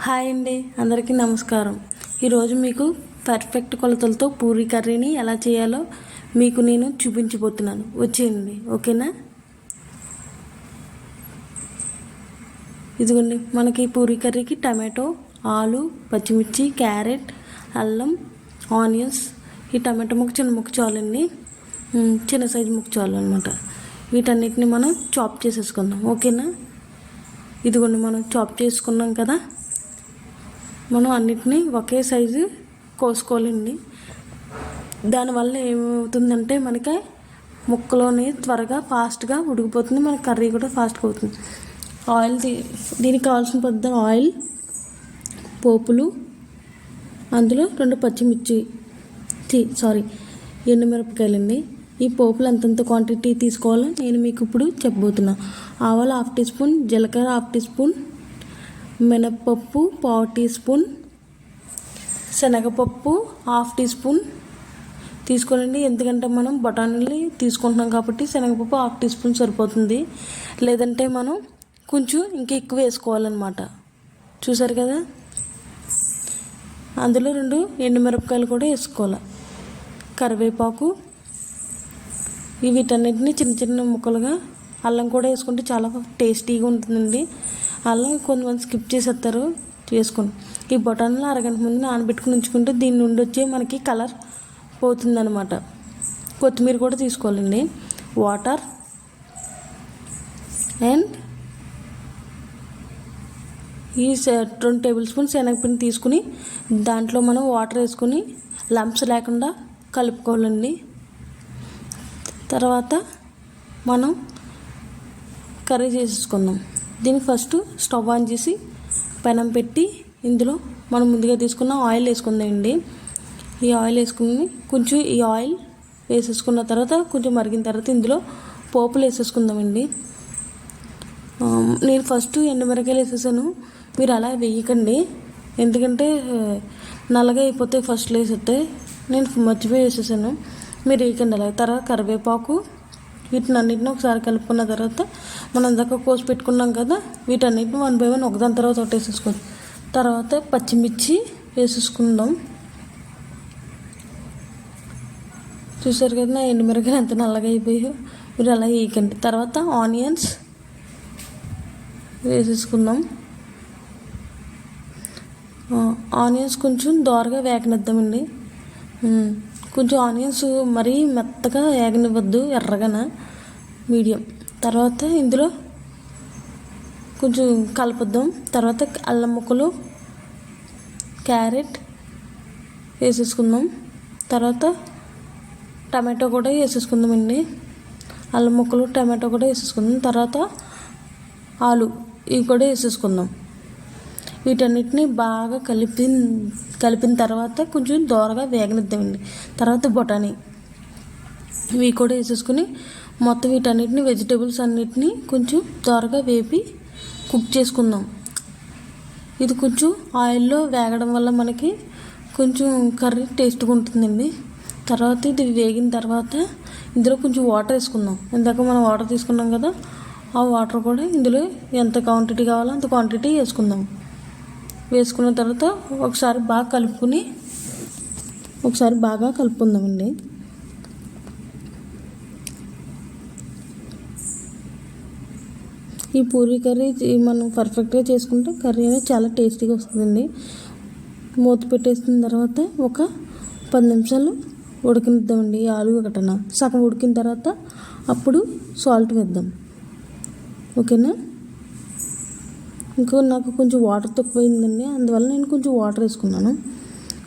Hi అండి, అందరికీ నమస్కారం. ఈరోజు మీకు పర్ఫెక్ట్ కొలతలతో పూరీ కర్రీని ఎలా చేయాలో మీకు నేను చూపించబోతున్నాను. వచ్చేయండి, ఓకేనా? ఇదిగోండి, మనకి పూరీ కర్రీకి టమాటో, ఆలు, పచ్చిమిర్చి, క్యారెట్, అల్లం, ఆనియన్స్. ఈ టమాటో ముక్క చిన్న ముక్క చాలండి, చిన్న సైజు ముక్క చాలు అనమాట. వీటన్నిటిని మనం చాప్ చేసేసుకుందాం, ఓకేనా? ఇదిగోండి, మనం చాప్ చేసుకున్నాం కదా, మనం అన్నిటినీ ఒకే సైజు కోసుకోవాలండి. దానివల్ల ఏమవుతుందంటే మనకి ముక్కలోని త్వరగా ఫాస్ట్గా ఉడికిపోతుంది, మన కర్రీ కూడా ఫాస్ట్గా అవుతుంది. ఆయిల్ దీనికి కావాల్సిన పద్ధతి ఆయిల్, పోపులు, అందులో 2 పచ్చిమిర్చి ఎండుమిరపకాయలండి. ఈ పోపులు ఎంతెంత క్వాంటిటీ తీసుకోవాలో నేను మీకు ఇప్పుడు చెప్పబోతున్నా. ఆవాలు 1/2 టీ స్పూన్, జీలకర్ర 1/2 టీ స్పూన్, మినప్పప్పు 1/4 టీ స్పూన్, శనగపప్పు 1/2 టీ స్పూన్ తీసుకోనండి. ఎందుకంటే మనం బఠానీలు తీసుకుంటున్నాం కాబట్టి శనగపప్పు 1/2 టీ స్పూన్ సరిపోతుంది. లేదంటే మనం కొంచెం ఇంకా ఎక్కువ వేసుకోవాలన్నమాట. చూసారు కదా, అందులో 2 ఎండుమిరపకాయలు కూడా వేసుకోవాలి. కరివేపాకు, వీటన్నిటిని చిన్న చిన్న ముక్కలుగా. అల్లం కూడా వేసుకుంటే చాలా టేస్టీగా ఉంటుందండి. అల్లం కొంతమంది స్కిప్ చేసేస్తారు, వేసుకోండి. ఈ బఠానీలు అరగంట ముందు నానబెట్టుకుని ఉంచుకుంటే దీని నుండి వచ్చే మనకి కలర్ పోతుందన్నమాట. కొత్తిమీర కూడా తీసుకోవాలండి. వాటర్ అండ్ ఈ 2 టేబుల్ స్పూన్ శనగపిండి తీసుకుని దాంట్లో మనం వాటర్ వేసుకుని లంప్స్ లేకుండా కలుపుకోవాలండి. తర్వాత మనం కర్రీ చేసేసుకుందాం. దీనికి ఫస్ట్ స్టవ్ ఆన్ చేసి పెనం పెట్టి ఇందులో మనం ముందుగా తీసుకున్న ఆయిల్ వేసుకుందామండి. ఈ ఆయిల్ వేసుకుని కొంచెం ఈ ఆయిల్ వేసేసుకున్న తర్వాత కొంచెం మరిగిన తర్వాత ఇందులో పోపులు వేసేసుకుందామండి. నేను ఫస్ట్ ఎండుమిరకాయలు వేసేసాను, మీరు అలా వేయకండి, ఎందుకంటే నల్లగా అయిపోతే ఫస్ట్లో వేసేస్తే. నేను మర్చిపోయి వేసేసాను, మీరు వేయకండి అలా. తర్వాత కరివేపాకు, వీటిని అన్నింటినీ ఒకసారి కలుపుకున్న తర్వాత మనం దాకా కోసి పెట్టుకున్నాం కదా, వీటన్నిటిని 1 బై 1 ఒకదాని తర్వాత ఒకటి వేసేసుకోండి. తర్వాత పచ్చిమిర్చి వేసేసుకుందాం. చూసారు కదా నా ఎండుమిరకాయలు ఎంత నల్లగా అయిపోయాయో, మీరు అలా వేయకండి. తర్వాత ఆనియన్స్ వేసేసుకుందాం. ఆనియన్స్ కొంచెం దోరగా వేగనిద్దామండి. కొంచెం ఆనియన్స్ మరీ మెత్తగా వేగనివ్వద్దు, ఎర్రగాన మీడియం. తర్వాత ఇందులో కొంచెం కలుపుద్దాం. తర్వాత అల్లం ముక్కలు, క్యారెట్ వేసేసుకుందాం. తర్వాత టమాటో కూడా వేసేసుకుందామండి. అల్లం ముక్కలు, టమాటో కూడా వేసేసుకుందాం. తర్వాత ఆలు, ఇవి కూడా వేసేసుకుందాం. వీటన్నిటిని బాగా కలిపిన తర్వాత కొంచెం దోరగా వేగనిద్దామండి. తర్వాత బఠానీ, ఇవి కూడా వేసేసుకుని మొత్తం వీటన్నిటిని వెజిటేబుల్స్ అన్నిటినీ కొంచెం దోరగా వేపి కుక్ చేసుకుందాం. ఇది కొంచెం ఆయిల్లో వేగడం వల్ల మనకి కొంచెం కర్రీ టేస్ట్గా ఉంటుందండి. తర్వాత ఇది వేగిన తర్వాత ఇందులో కొంచెం వాటర్ వేసుకుందాం. ఇందాక మనం వాటర్ తీసుకున్నాం కదా, ఆ వాటర్ కూడా ఇందులో ఎంత క్వాంటిటీ కావాలో అంత క్వాంటిటీ వేసుకుందాం. వేసుకున్న తర్వాత ఒకసారి బాగా కలుపుకుందామండి. ఈ పూరీ కర్రీ మనం పర్ఫెక్ట్గా చేసుకుంటే కర్రీ అనేది చాలా టేస్టీగా వస్తుందండి. మూత పెట్టేసిన తర్వాత ఒక 10 నిమిషాలు ఉడకనిద్దామండి. ఆలు ఒకటన సగం ఉడికిన తర్వాత అప్పుడు సాల్ట్ వేద్దాం, ఓకేనా? నాకు కొంచెం వాటర్ తక్కువైందండి, అందువల్ల నేను కొంచెం వాటర్ వేసుకున్నాను.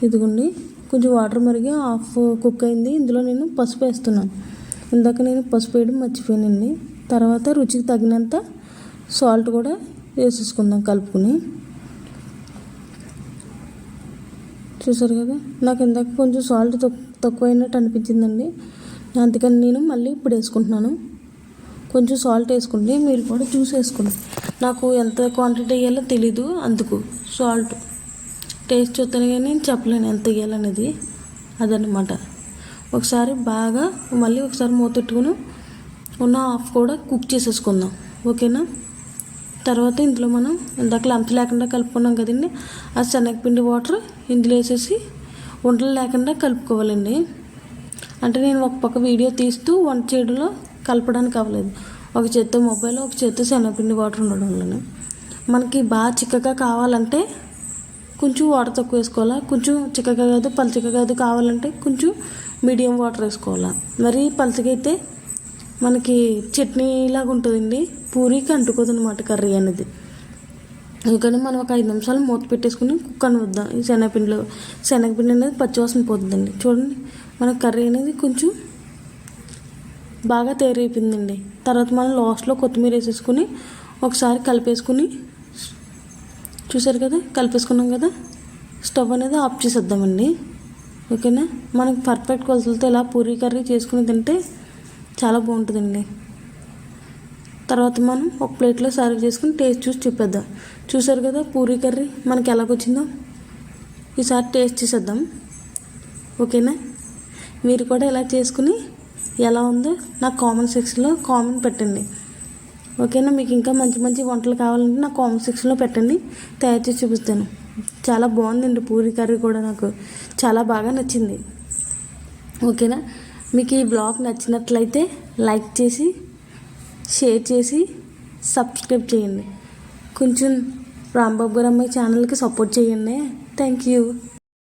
ఇదిగోండి, కొంచెం వాటర్ మరిగి హాఫ్ కుక్ అయింది. ఇందులో నేను పసుపు వేస్తున్నాను. ఇందాక నేను పసుపు వేయడం మర్చిపోయానండి. తర్వాత రుచికి తగినంత సాల్ట్ కూడా వేసేసుకుందాం కలుపుకుని. చూసారు కదా, నాకు ఇందాక కొంచెం సాల్ట్ తక్కువైనట్టు అనిపించిందండి, అందుకని నేను మళ్ళీ ఇప్పుడు వేసుకుంటున్నాను. కొంచెం సాల్ట్ వేసుకోండి, మీరు కూడా చూసి వేసుకోండి. నాకు ఎంత క్వాంటిటీ వేయాలో తెలీదు, అందుకు సాల్ట్ టేస్ట్ చూస్తాను కానీ నేను చెప్పలేను ఎంత వేయాలనేది, అదనమాట. మళ్ళీ ఒకసారి మూత పెట్టుకుని ఉన్న హాఫ్ కూడా కుక్ చేసేసుకుందాం, ఓకేనా? తర్వాత ఇందులో మనం ఇందాక లంప్స్ లేకుండా కలుపుకున్నాం కదండి, ఆ శనగపిండి వాటర్ ఇందులో వేసేసి ఉండలు లేకుండా కలుపుకోవాలండి. అంటే నేను ఒక పక్క వీడియో తీస్తూ వంట చేయడంలో కలపడానికి అవ్వలేదు. ఒక చేత్తో మొబైల్, ఒక చేత్తో శనగపిండి వాటర్ ఉండడం వల్ల మనకి బాగా చిక్కగా కావాలంటే కొంచెం వాటర్ తక్కువ వేసుకోవాలా, కొంచెం చిక్కగా కాదు పలుచగా కాదు కావాలంటే కొంచెం మీడియం వాటర్ వేసుకోవాలా. మరి పలుచగా అయితే మనకి చట్నీ లాగా ఉంటుందండి, పూరీకి అంటుకోదు అనమాట కర్రీ అనేది. అందుకని మనం ఒక 5 నిమిషాలు మూత పెట్టేసుకుని కుక్కర్ వద్దాం. ఈ శనగపిండి అనేది పచ్చివాసన పోతుందండి. చూడండి మన కర్రీ అనేది కొంచెం బాగా తయారైపోయిందండి. తర్వాత మనం లాస్ట్లో కొత్తిమీర వేసేసుకుని ఒకసారి కలిపేసుకుని, చూసారు కదా కలిపేసుకున్నాం కదా, స్టవ్ అనేది ఆఫ్ చేసేద్దామండి. ఓకేనా, మనకి పర్ఫెక్ట్ కొలతలతో ఇలా పూరీ కర్రీ చేసుకుని తింటే చాలా బాగుంటుందండి. తర్వాత మనం ఒక ప్లేట్లో సర్వ్ చేసుకుని టేస్ట్ చూసి చెప్పేద్దాం. చూసారు కదా పూరీ కర్రీ మనకి ఎలాగొచ్చిందో, ఈసారి టేస్ట్ చేసేద్దాం. ఓకేనా, మీరు కూడా ఇలా చేసుకుని ఎలా ఉందో నాకు కామెంట్ సెక్షన్లో కామెంట్ పెట్టండి. ఓకేనా, మీకు ఇంకా మంచి మంచి వంటలు కావాలంటే నాకు కామెంట్ సెక్షన్లో పెట్టండి, తయారు చేసి చూపిస్తాను. చాలా బాగుందండి పూరీ కర్రీ కూడా నాకు చాలా బాగా నచ్చింది. ఓకేనా, మీకు ఈ బ్లాగ్ నచ్చినట్లయితే లైక్ చేసి షేర్ చేసి సబ్స్క్రైబ్ చేయండి. కొంచెం రాంబాబు గారు అమ్మాయి ఛానల్కి సపోర్ట్ చేయండి. Thank you.